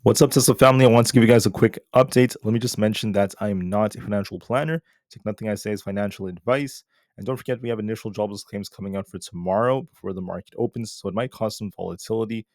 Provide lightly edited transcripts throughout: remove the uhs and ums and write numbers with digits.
What's up, Tesla family? I want to give you guys a quick update. Let me just mention that I am not a financial planner. Take nothing I say as financial advice. And don't forget, we have initial jobless claims coming out for tomorrow before the market opens, so it might cause some volatility.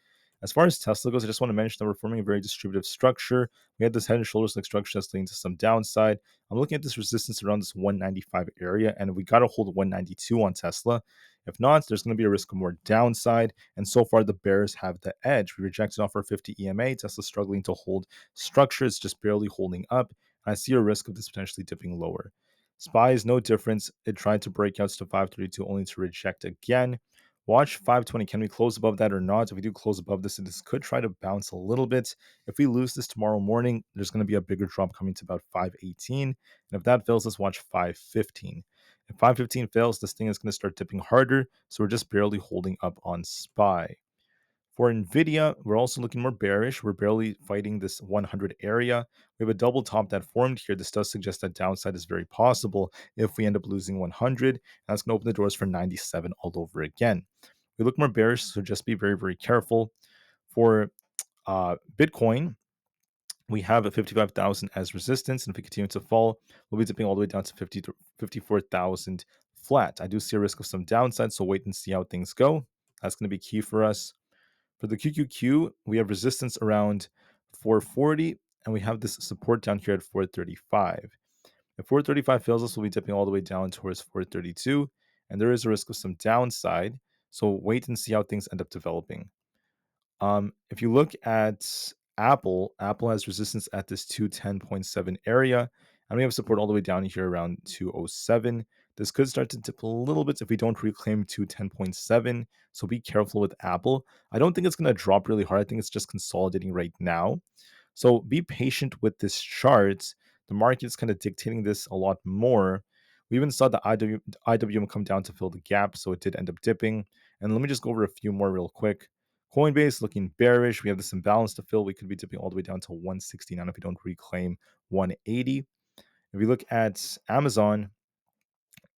As far as Tesla goes, I just want to mention that we're forming a very distributive structure. We had this head and shoulders like structure that's leading to some downside. I'm looking at this resistance around this 195 area, and we got to hold 192 on Tesla. If not, there's going to be a risk of more downside. And so far, the bears have the edge. We rejected off our 50 EMA. Tesla struggling to hold structure. It's just barely holding up. I see a risk of this potentially dipping lower. SPY is no difference. It tried to break out to 532 only to reject again. Watch 520. Can we close above that or not? If we do close above this, this could try to bounce a little bit. If we lose this tomorrow morning, there's going to be a bigger drop coming to about 518. And if that fails, let's watch 515. If 515 fails, this thing is going to start dipping harder. So we're just barely holding up on SPY. For Nvda, we're also looking more bearish. We're barely fighting this 100 area. We have a double top that formed here. This does suggest that downside is very possible if we end up losing 100. And that's going to open the doors for 97 all over again. We look more bearish, so just be very, very careful. For Bitcoin, we have a 55,000 as resistance, and if we continue to fall, we'll be dipping all the way down to 54,000 flat. I do see a risk of some downside, so wait and see how things go. That's going to be key for us. For the QQQ, we have resistance around 440, and we have this support down here at 435. If 435 fails us, we'll be dipping all the way down towards 432, and there is a risk of some downside, so wait and see how things end up developing. If you look at Aapl has resistance at this 210.7 area, and we have support all the way down here around 207. This could start to dip a little bit if we don't reclaim 210.7, so be careful with Aapl. I don't think it's going to drop really hard. I think it's just consolidating right now. So be patient with this chart. The market's kind of dictating this a lot more. We even saw the IWM come down to fill the gap, so it did end up dipping. And let me just go over a few more real quick. Coinbase looking bearish. We have this imbalance to fill. We could be dipping all the way down to 169 if we don't reclaim 180. If we look at Amazon,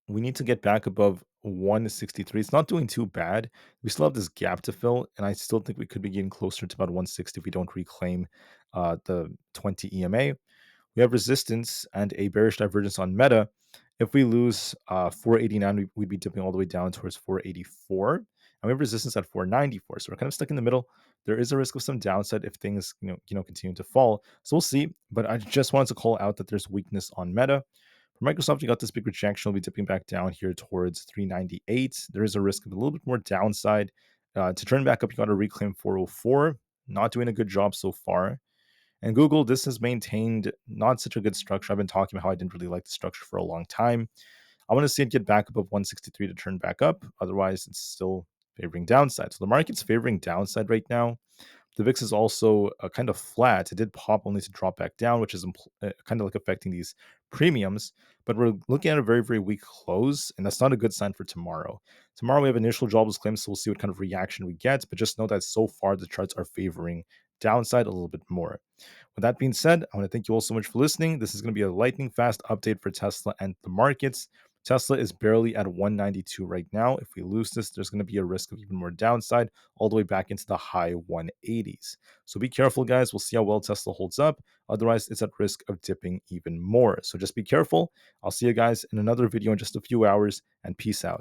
we need to get back above 163. It's not doing too bad. We still have this gap to fill, and I still think we could be getting closer to about 160 if we don't reclaim the 20 EMA. We have resistance and a bearish divergence on Meta. If we lose 489, we'd be dipping all the way down towards 484. And we have resistance at 494. So we're kind of stuck in the middle. There is a risk of some downside if things continue to fall. So we'll see. But I just wanted to call out that there's weakness on Meta. For Microsoft, you got this big rejection. We'll be dipping back down here towards 398. There is a risk of a little bit more downside. To turn back up, you got to reclaim 404. Not doing a good job so far. And Google, this has maintained not such a good structure. I've been talking about how I didn't really like the structure for a long time. I want to see it get back above 163 to turn back up. Otherwise, it's still favoring downside. So the market's favoring downside right now. The VIX is also kind of flat. It did pop only to drop back down, which is kind of like affecting these premiums. But we're looking at a very, very weak close, and that's not a good sign for tomorrow. Tomorrow we have initial jobless claims, so we'll see what kind of reaction we get. But just know that so far the charts are favoring downside a little bit more. With that being said, I want to thank you all so much for listening. This is going to be a lightning fast update for Tesla and the markets. Tesla is barely at 192 right now. If we lose this, there's going to be a risk of even more downside all the way back into the high 180s. So be careful, guys. We'll see how well Tesla holds up. Otherwise, it's at risk of dipping even more. So just be careful. I'll see you guys in another video in just a few hours, and peace out.